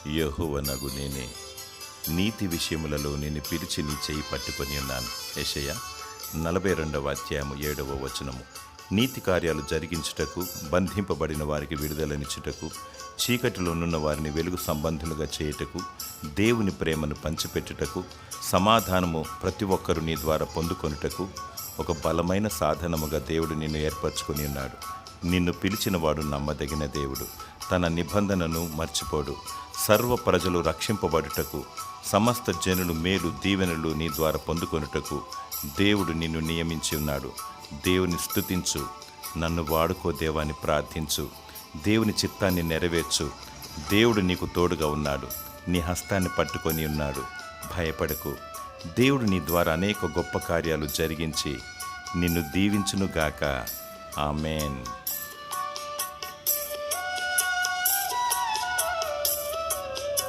యెహోవానగు నేనే నీతి విషయములలో నేను పిలిచి నీ చేయి పట్టుకొని ఉన్నాను. యెషయా 42:7. నీతి కార్యాలు జరిగించుటకు, బంధింపబడిన వారికి విడుదలనిచ్చుటకు, చీకటిలోనున్న వారిని వెలుగు సంబంధులుగా చేయుటకు, దేవుని ప్రేమను పంచిపెట్టుటకు, సమాధానము ప్రతి ఒక్కరు నీ ద్వారా పొందుకొనుటకు ఒక బలమైన సాధనముగా దేవుడు నిన్ను ఏర్పరచుకొని ఉన్నాడు. నిన్ను పిలిచినవాడు నమ్మదగిన దేవుడు. తన నిబంధనను మర్చిపోడు. సర్వ ప్రజలు రక్షింపబడుటకు, సమస్త జనులు మేలు దీవెనలు నీ ద్వారా పొందుకొనుటకు దేవుడు నిన్ను నియమించి ఉన్నాడు. దేవుని స్తుతించు, నన్ను వాడుకో దేవాన్ని ప్రార్థించు, దేవుని చిత్తాన్ని నెరవేర్చు. దేవుడు నీకు తోడుగా ఉన్నాడు, నీ హస్తాన్ని పట్టుకొని ఉన్నాడు. భయపడకు. దేవుడు నీ ద్వారా అనేక గొప్ప కార్యాలు జరిగించి నిన్ను దీవించునుగాక. ఆమేన్.